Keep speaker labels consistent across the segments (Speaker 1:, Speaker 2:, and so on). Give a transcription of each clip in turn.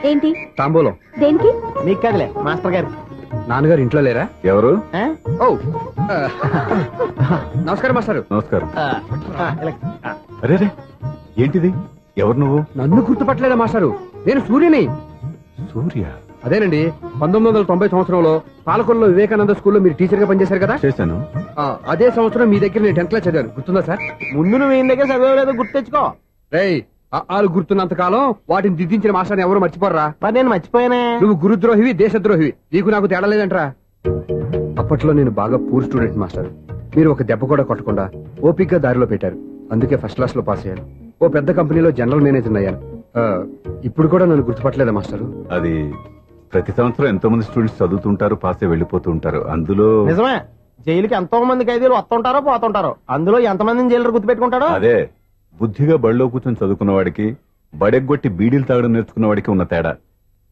Speaker 1: ఏంటి
Speaker 2: తాంబూలం
Speaker 1: దేనికి?
Speaker 3: మీకు కదలే మాస్టర్ గారు.
Speaker 2: నాన్నగారు ఇంట్లో లేరా?
Speaker 4: ఎవరు?
Speaker 2: ఓ నమస్కారం మాస్టారు.
Speaker 4: నమస్కారం. అరే ఏంటిది? ఎవరు నువ్వు?
Speaker 2: నన్ను గుర్తుపట్టలేదా మాస్టారు? నేను సూర్యని.
Speaker 4: సూర్య?
Speaker 2: అదేనండి, 1990 సంవత్సరంలో పాలకొల్లో వివేకానంద స్కూల్లో మీరు టీచర్ గా పనిచేశారు కదా?
Speaker 4: చేశాను.
Speaker 2: అదే సంవత్సరం మీ దగ్గర నేను 10th క్లాస్ చదివాను, గుర్తుందా సార్?
Speaker 3: ముందు నువ్వు ఈయన దగ్గర చదవలేదు, గుర్తు తెచ్చుకో.
Speaker 2: రేయ్, ఆలు గుర్తున్నంత కాలం వాటిని దిద్దించిన మాస్టర్ని ఎవరు మర్చిపోర్రా?
Speaker 3: మరి నేను మర్చిపోయానే.
Speaker 2: నువ్వు గురుద్రోహివి, దేశద్రోహివి. నీకు నాకు తేడా లేదంట్రా. అప్పట్లో నేను బాగా పూర్ స్టూడెంట్ మాస్టర్. మీరు ఒక దెబ్బ కూడా కొట్టకుండా ఓపిక్ గా దారిలో పెట్టారు. అందుకే ఫస్ట్ క్లాస్ లో పాస్ అయ్యాను. ఓ పెద్ద కంపెనీలో జనరల్ మేనేజర్ అయ్యాను. ఇప్పుడు కూడా నన్ను గుర్తుపట్టలేదా మాస్టర్?
Speaker 4: అది ప్రతి సంవత్సరం ఎంతో మంది స్టూడెంట్స్ చదువుతుంటారు, పాస్ అయి వెళ్లిపోతూ ఉంటారు. అందులో
Speaker 3: నిజమే, జైలుకి ఎంతో మంది ఖైదీలు వస్తుంటారో పోతుంటారో. అందులో ఎంతమందిని జైలు గుర్తు పెట్టుకుంటాడో.
Speaker 4: అదే బుద్ధిగా బడిలో కూర్చొని చదువుకున్న వాడికి, బడెగ్గొట్టి బీడీలు తాగడం నేర్చుకున్న వాడికి ఉన్న తేడా.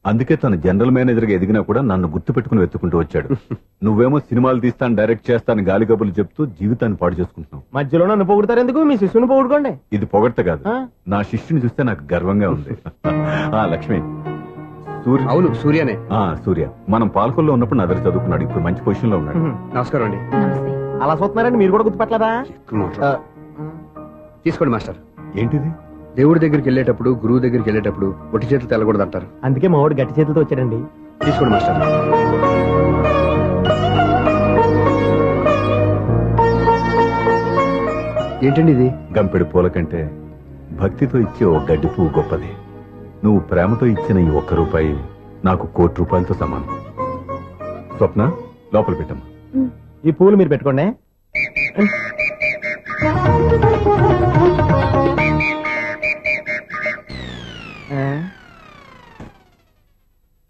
Speaker 4: అందుకే తను జనరల్ మేనేజర్ గా ఎదిగినా కూడా నన్ను గుర్తు పెట్టుకుని వెతుకుంటూ వచ్చాడు. నువ్వేమో సినిమాలు తీస్తాను, డైరెక్ట్ చేస్తాను గాలి కబుర్లు చెప్తూ జీవితాన్ని పాడు చేసుకుంటున్నావు.
Speaker 3: మధ్యలో నన్ను పొగుడతారు ఎందుకు? మీ శిష్యుని పొగుడుకోండి.
Speaker 4: ఇది పొగడ్త కాదు, నా శిష్యుని చూస్తే నాకు గర్వంగా ఉంది. లక్ష్మి,
Speaker 2: అవును సూర్యనే.
Speaker 4: సూర్య మనం పాలకొల్లో ఉన్నప్పుడు నా దగ్గర చదువుకున్నాడు. ఇప్పుడు మంచి పొజిషన్ లో ఉన్నాడు.
Speaker 2: నమస్కారం అండి.
Speaker 3: అలా చూస్తున్నారండి, మీరు కూడా గుర్తుపట్టలేదా?
Speaker 2: తీసుకోండి మాస్టర్.
Speaker 4: ఏంటిది?
Speaker 2: దేవుడి దగ్గరికి వెళ్ళేటప్పుడు, గురువు దగ్గరికి వెళ్ళేటప్పుడు ఒట్టి చేతులు తెల్లకూడదు అంటారు.
Speaker 3: అందుకే మా వాడు గట్టి చేతులతో వచ్చాడండి.
Speaker 2: తీసుకోండి మాస్టర్. ఏంటండి ఇది?
Speaker 4: గంపెడు పూల కంటే భక్తితో ఇచ్చే ఓ గడ్డి పువ్వు గొప్పది. నువ్వు ప్రేమతో ఇచ్చిన ఈ ₹1 నాకు ₹1,00,00,000 సమానం. స్వప్న, లోపల పెట్టమ్మా.
Speaker 3: ఈ పూలు మీరు పెట్టుకోండి.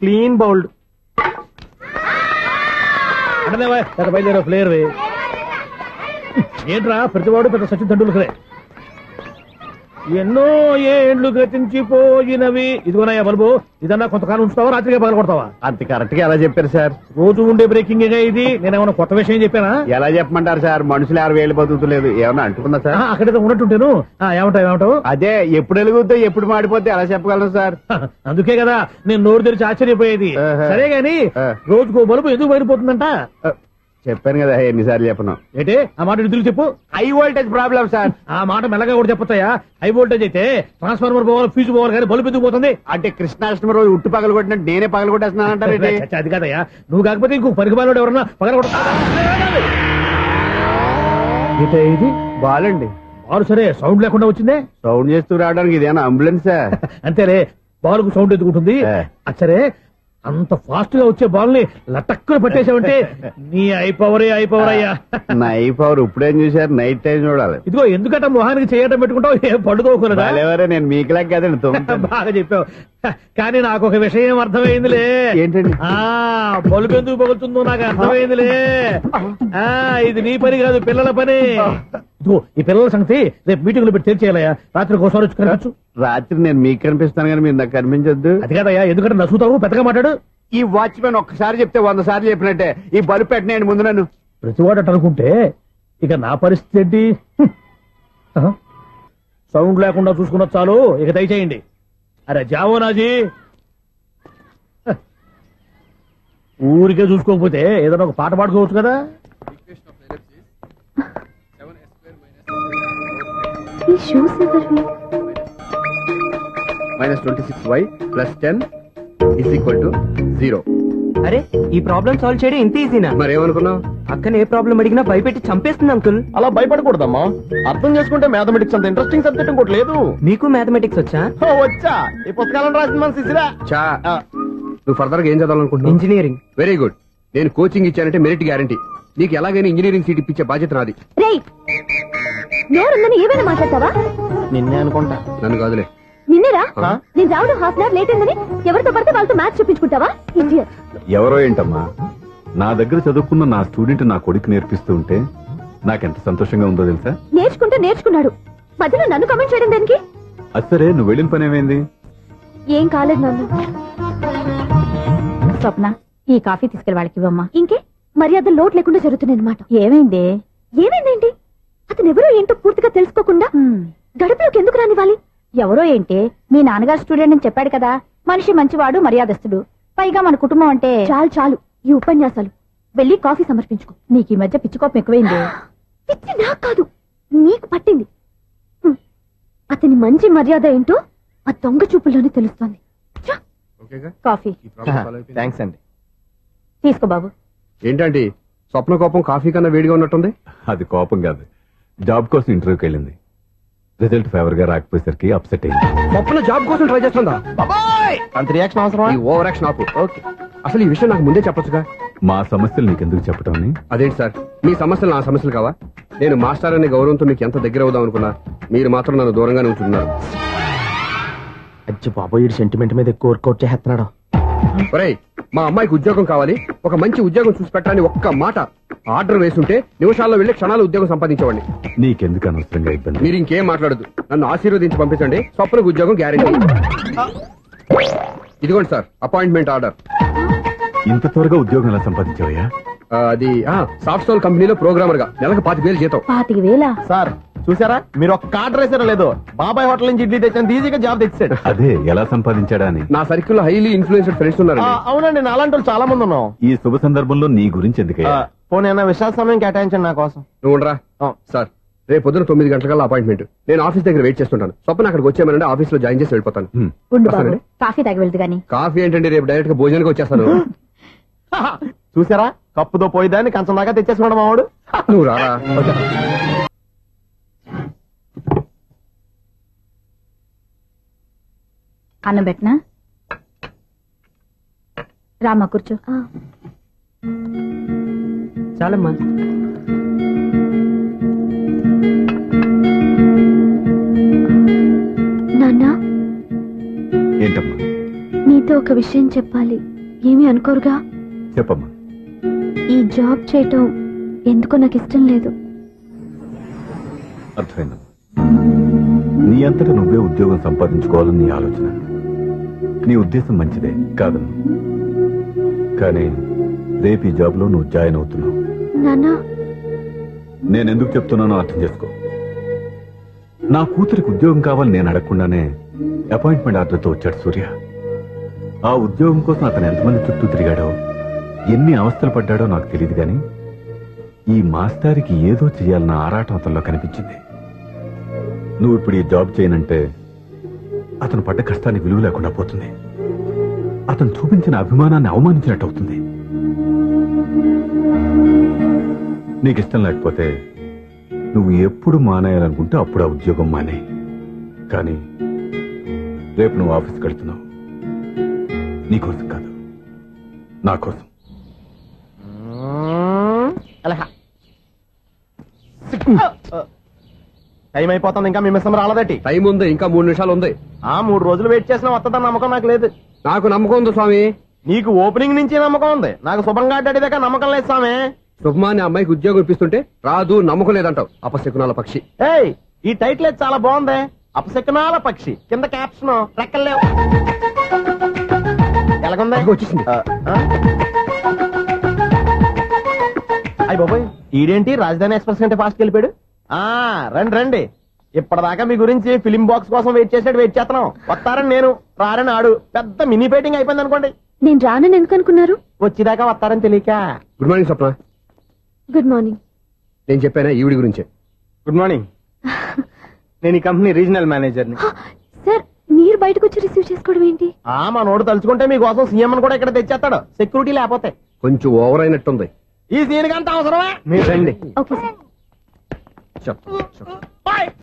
Speaker 3: Clean bowled. బయలుదేరా ప్లేయర్. ఏంట్రా ప్రతివాడు పెద్ద సచిన్ తెండూల్కరే. ఎన్నో ఏండ్లు గతించిపోయినవి. ఇదిగోనయ్యా బల్బు, ఇదన్నా కొంతకాలం ఉంచుతావా, రాత్రిగా పగల కొడతావా?
Speaker 2: అంత కరెక్ట్ గా ఎలా చెప్పారు సార్?
Speaker 3: రోజు ఉండే బ్రేకింగ్ ఇది. నేనేమన్నా కొత్త విషయం చెప్పానా?
Speaker 2: ఎలా చెప్పమంటారు సార్? మనుషులు 6,000 బతుకుతలేదు. ఏమన్నా అంటున్నా సార్?
Speaker 3: అక్కడైతే ఉన్నట్టుంటాను. ఏమంటావు?
Speaker 2: అదే ఎప్పుడు వెలుగుతో ఎప్పుడు మాడిపోతే ఎలా చెప్పగలను సార్?
Speaker 3: అందుకే కదా నేను నోరు తెరిచి ఆశ్చర్యపోయేది. సరే గాని రోజుకో బల్బు ఎందుకు బయటపోతుందంట?
Speaker 2: చెప్పాను కదా, ఎన్నిసార్లు చెప్పను.
Speaker 3: ఏంటి ఆ మాట నిధులు చెప్పు.
Speaker 2: High voltage problem sir.
Speaker 3: ఆ మాట మెల్లగా కూడా చెప్పొచ్చాయా? హై వోల్టేజ్ అయితే ట్రాన్స్ఫార్మర్ పోవాలి, ఫ్యూజ్ పోవాలి, కానీ బల్బు ఎందుకు పోతుంది?
Speaker 2: అంటే కృష్ణాష్టమి రోజు ఉట్టు పగలు కొట్టినట్టు నేనే పగలు కొట్టేస్తున్నానంటారు.
Speaker 3: అది కాదయ్యా, నువ్వు కాకపోతే ఇంకో పనికిమాలినోడు ఎవరన్నా పగల కొట్ట. ఇది
Speaker 2: బాలండి.
Speaker 3: బాలు సరే, సౌండ్ లేకుండా వచ్చిందే.
Speaker 2: సౌండ్ చేస్తూ రావడానికి ఇదేనా అంబులెన్సా?
Speaker 3: అంతేలే, బాలుకు సౌండ్ ఎదుగుంటుంది. సరే, అంత ఫాస్ట్ గా వచ్చే బాల్ ని లటక్కులు పట్టేసావంటే నీ ఐపవర్ అయ్యా.
Speaker 2: నా ఐపవర్ ఇప్పుడేం చూసారు? నైట్ టైం చూడాలి.
Speaker 3: ఇదిగో ఎందుకంటే మొహానికి చేయటం పెట్టుకుంటావు, ఏం పడుకోకూడదా?
Speaker 2: నేను మీకులా కదండి.
Speaker 3: బాగా చెప్పావు. కానీ నాకు ఒక విషయం అర్థమైందిలే.
Speaker 2: ఏంటండి?
Speaker 3: బలుపు ఎందుకు పగులుతుందో నాకు అర్థమైందిలే. ఇది నీ పని కాదు, పిల్లల పని. ఇదిగో ఈ పిల్లల సంగతి రేపు మీటింగ్ లో పెట్టి తెలిసేయాలయ్యా. రాత్రి ఒకసారి వచ్చి కనిపించు.
Speaker 2: రాత్రి నేను మీకు కనిపిస్తాను కానీ మీరు నాకు కనిపించొద్దు.
Speaker 3: అది కాదయ్యా, ఎందుకంటే నసుగుతావు, పెద్దగా మాట్లాడు.
Speaker 2: ఈ వాచ్మెన్ ఒక్కసారి చెప్తే 100 సార్లు చెప్పినట్టే. ఈ బల్బు పెట్టినాయండి ముందు నన్ను.
Speaker 3: ప్రతివాడు అట్ అనుకుంటే ఇక నా పరిస్థితి ఏంటి? సౌండ్ లేకుండా చూసుకున్న చాలు, ఇక దయచేయండి. అరే జావోనాజీ, ఊరికే చూసుకోకపోతే ఏదైనా ఒక పాట పాడుకోవచ్చు కదా.
Speaker 2: -26y + 10 = 0.
Speaker 5: అరే, ఈ ప్రాబ్లం సాల్వ్ చేయడం ఇంత ఈజీనా?
Speaker 2: మరేమనుకున్నావు?
Speaker 5: అక్కన ఏ ప్రాబ్లం అడిగినా భయపెట్టి చంపేస్తుంది అంకుల్.
Speaker 3: అలా భయపడకూడదమ్మా. అర్థం చేసుకుంటే మ్యాథమెటిక్స్ అంత ఇంట్రెస్టింగ్ సబ్జెక్ట్ ఇంకోటి లేదు.
Speaker 5: మీకు మ్యాథమెటిక్స్ వచ్చా?
Speaker 3: వచ్చా, ఈ పుస్తకాలను రాసింది మన శిశిరా.
Speaker 2: నువ్వు ఫర్దర్ గా ఏం చదవాలనుకుంటున్నావు?
Speaker 5: ఇంజనీరింగ్.
Speaker 2: Very good. నేను కోచింగ్ ఇచ్చానంటే మెరిట్ గ్యారంటీ. నీకు ఎలాగైనా ఇంజనీరింగ్ సీట్ ఇప్పించే బాధ్యత నాది.
Speaker 1: ఏమైనా మాట్లాడతావా?
Speaker 3: నిన్నే అనుకుంటా.
Speaker 2: నన్ను కాదులే.
Speaker 1: నిన్నేరా? నేను రావడం ½ అవర్ లేట్ అయిందని ఎవరితో పడితే వాళ్ళతో మ్యాథ్స్ చూపించుకుంటావా?
Speaker 4: ఎవరో ఏంటమ్మా, నా దగ్గర చదువుకున్న నా స్టూడెంట్ నా కొడుకు నేర్పిస్తూ ఉంటే నాకెంత సంతోషంగా ఉందో తెలుసా?
Speaker 1: నేర్చుకున్నాడు, మధ్యలో నన్ను కామెంట్ చేయడం దానికి?
Speaker 4: అది సరే, నువ్వు వెళ్ళిన పని ఏమైంది?
Speaker 1: ఏం కాలేదు నాన్న.
Speaker 6: స్వప్న, ఈ కాఫీ తీసుకెళ్ళి వాళ్ళకి ఇవ్వమ్మా.
Speaker 1: ఇంకే మర్యాద లోటు లేకుండా జరుగుతుంది అనమాట.
Speaker 6: ఏమైంది?
Speaker 1: ఏమైందేంటి? అతను ఎవరో ఏంటో పూర్తిగా తెలుసుకోకుండా గడపలోకి ఎందుకు రానివ్వాలి?
Speaker 6: ఎవరో ఏంటి, మీ నాన్నగారు స్టూడెంట్ అని చెప్పాడు కదా. మనిషి మంచివాడు, మర్యాదస్తుడు. పైగా మన కుటుంబం అంటే.
Speaker 1: చాలు చాలు ఈ ఉపన్యాసాలు. వెళ్ళి కాఫీ సమర్పించుకో.
Speaker 6: నీకు ఈ మధ్య పిచ్చుకోపం ఎక్కువైంది.
Speaker 1: పిచ్చి నాకు కాదు, నీకు పట్టింది. అతని మంచి మర్యాద ఏంటో ఆ దొంగ చూపుల్లోనే తెలుస్తోంది. ఛ!
Speaker 2: ఓకేగా?
Speaker 6: కాఫీ
Speaker 2: ఈ ప్రాబ్లం సాల్వ్ అయిపోయింది.
Speaker 3: థ్యాంక్స్ అండి.
Speaker 6: తీసుకో బాబు.
Speaker 2: ఏంటంటే స్వప్న కోపం కాఫీ కన్నా వేడిగా ఉన్నట్టుంది.
Speaker 4: అది కోపం కాదు, జాబ్ కోసం ఇంటర్వ్యూకి వెళ్ళింది. రిజల్ట్ ఫేవర్ గా రాకపోయేసరికి అప్సెట్ అయింది.
Speaker 2: స్వప్న జాబ్ కోసం ట్రై చేస్తుందా?
Speaker 3: అంత రియాక్షన్ అవసరం.
Speaker 2: ఈ ఓవర్ యాక్షన్ ఆపు. ఓకే, అసలు ఈ విషయం నాకు ముందే చెప్పొచ్చుగా.
Speaker 4: మా సమస్యలు నీకెందుకు చెప్పటం అని.
Speaker 2: అదేంటి సార్, మీ సమస్యలు నా సమస్యలు కావా? నేను మాస్టర్ అనే గౌరవంతో మీకు ఎంత దగ్గర అవుదాం అనుకున్నా, మీరు మాత్రం నన్ను దూరంగానే ఉంటున్నారు.
Speaker 3: అచ్చి బాబోయ్, ఈ సెంటిమెంట్ మీద ఎక్కువ వర్కౌట్ చేస్తున్నాడు.
Speaker 2: ఒరేయ్, మా అమ్మాయికి ఉద్యోగం కావాలి, ఒక మంచి ఉద్యోగం చూసి పెట్టాలని ఒక్క మాట ఆర్డర్ వేసుంటే నిమిషాల్లో వెళ్ళి క్షణాలు ఉద్యోగం సంపాదించేవాడిని.
Speaker 4: నీకెందుకు అనవసరంగా ఇబ్బంది.
Speaker 2: మీరు ఇంకేం మాట్లాడదు, నన్ను ఆశీర్వదించి పంపించండి. స్వప్నకు ఉద్యోగం గ్యారెంటీ. ఇదిగోండి సార్, అపాయింట్మెంట్ ఆర్డర్.
Speaker 4: ఇంత త్వరగా ఉద్యోగం ఎలా సంపాదించావయ్యా?
Speaker 2: అది సాఫ్ట్వేర్ కంపెనీలో ప్రోగ్రామర్ గా నెలకు 25,000 జీతం.
Speaker 6: 25,000?
Speaker 3: సార్ చూసారా, మీరు ఒక్క ఆర్డర్ వేసారో లేదో, బాబాయ్ హోటల్ నుంచి ఇడ్లీ తెచ్చాను, ఈజీగా జాబ్ తెచ్చాడు.
Speaker 4: అదే ఎలా సంపాదించాడా అని.
Speaker 2: నా సర్కిల్ లో హైలీ ఇన్ఫ్లుయెన్స్డ్ ఫ్రెండ్స్ ఉన్నారండి.
Speaker 3: అవునండి, నాలాంటి వాళ్ళు చాలా మంది ఉన్నాం.
Speaker 4: ఈ శుభ సందర్భంలో నీ గురించి ఎందుకయ్యా?
Speaker 3: పోనీ విశాల సమయం కేటాయించండి నా కోసం.
Speaker 2: నువ్వు ఉండరా. సార్, రేపు పొద్దున 9 గంటలకల్లా అపాయింట్మెంట్. నేను ఆఫీస్ దగ్గర వెయిట్ చేస్తుంటాను. స్వప్న అక్కడికి వచ్చేయమనంటే ఆఫీస్ లో జాయిన్ చేసి వెళ్ళిపోతాను.
Speaker 6: ఉండు బాబు,
Speaker 2: వస్తానండి.
Speaker 6: కాఫీ తాగి వెళ్తు గాని.
Speaker 2: కాఫీ ఏంటంటే రేపు డైరెక్ట్ గా భోజనానికి వచ్చేస్తాను.
Speaker 3: చూసారా, కప్పుతో పోయిదాన్ని కంచం దాకా తెచ్చేసుకున్నాడు మావాడు.
Speaker 2: నువ్వు రారా.
Speaker 6: అన్నం పెట్టనా? రామ్మా కూర్చో.
Speaker 5: చాలమ్మా.
Speaker 1: నాన్న,
Speaker 4: ఏంటమ్మా?
Speaker 1: నీతో ఒక విషయం చెప్పాలి. ఏమీ అనుకోరుగా?
Speaker 4: చెప్పమ్మా.
Speaker 1: ఈ జాబ్ చేయటం ఎందుకో నాకు ఇష్టం లేదు.
Speaker 4: అర్థమైందమ్మా. నీ అంతటా నువ్వే ఉద్యోగం సంపాదించుకోవాలని నీ ఆలోచన. నీ ఉద్దేశం మంచిదే కాదమ్మా, కానీ రేపు ఈ జాబ్ లో నువ్వు జాయిన్ అవుతున్నావు.
Speaker 1: నాన్నా,
Speaker 4: నేనెందుకు చెప్తున్నానో అర్థం చేసుకో. నా కూతురికి ఉద్యోగం కావాలని నేను అడగకుండానే అపాయింట్మెంట్ ఆర్డర్తో వచ్చాడు సూర్య. ఆ ఉద్యోగం కోసం అతను ఎంతమంది చుట్టూ తిరిగాడో, ఎన్ని అవస్థలు పడ్డాడో నాకు తెలియదు, కానీ ఈ మాస్టారికి ఏదో చేయాలన్న ఆరాటం అతనిలో కనిపించింది. నువ్వు ఇప్పుడు ఈ జాబ్ చేయనంటే అతను పడ్డ కష్టానికి విలువ లేకుండా పోతుంది. అతను చూపించిన అభిమానాన్ని అవమానించినట్టు అవుతుంది. నీకు ఇష్టం లేకపోతే నువ్వు ఎప్పుడు మానేయాలనుకుంటే అప్పుడు ఆ ఉద్యోగం మానే. కానీ రేపు నువ్వు ఆఫీస్కి వెళ్తున్నావు, నీకోసం కాదు, నా కోసం.
Speaker 3: టైం అయిపోతుంది, ఇంకా మీ మిస్సం రాలేదటి.
Speaker 2: టైం ఉంది, ఇంకా 3 నిమిషాలు ఉంది.
Speaker 3: 3 రోజులు వెయిట్ చేసిన వస్తుందని నమ్మకం నాకు లేదు.
Speaker 2: నాకు నమ్మకం ఉంది స్వామి.
Speaker 3: నీకు ఓపెనింగ్ నుంచి నమ్మకం ఉంది, నాకు శుభంగా అడ్డాడిదాకా నమ్మకం లేదు స్వామి.
Speaker 2: శుభమాని అమ్మాయికి ఉద్యోగం ఇప్పిస్తుంటే రాదు, నమ్మకం లేదంటావు. అపశకునాల పక్షి.
Speaker 3: ఏయ్, ఈ టైటిల్ అయితే చాలా బాగుంది. అపశకునాల పక్షి, కింద క్యాప్షన్ రెక్కలేవు. ఎలాగుంది?
Speaker 2: అదిగో వచ్చేసింది.
Speaker 3: అయ్యి బాబోయ్, ఈడేంటి రాజధాని ఎక్స్ప్రెస్ కంటే ఫాస్ట్ వెళ్ళిపోయాడు. రండి రండి, ఇప్పటిదాకా మీ గురించి ఫిలిం బాక్స్ కోసం వెయిట్ చేస్తున్నాం. వస్తారని నేను, రారని ఆడు. పెద్ద మినీ ఫైటింగ్ అయిపోయింది అనుకోండి.
Speaker 1: నేను రానని ఎందుకు అనుకున్నారు?
Speaker 3: వచ్చేదాకా వస్తారని తెలియక.
Speaker 2: Good morning Swapna.
Speaker 1: Good morning.
Speaker 2: నేను చెప్పానా ఈవిడి గురించే.
Speaker 3: Good morning. నేను ఈ కంపెనీ రీజనల్ మేనేజర్ని.
Speaker 1: సార్, మీరు బయటకు వచ్చి రిసీవ్ చేసుకోవడం ఏంటి?
Speaker 3: మా నోడు తలుచుకుంటే మీకోసం సీఎం అని కూడా ఇక్కడ తెచ్చేస్తాడు, సెక్యూరిటీ లేకపోతే.
Speaker 2: కొంచెం ఓవర్ అయినట్టుంది.
Speaker 3: ఈ సీన్ కంటే అవసరమా? మీరు రండి.
Speaker 1: Okay sir.
Speaker 2: చెప్పు.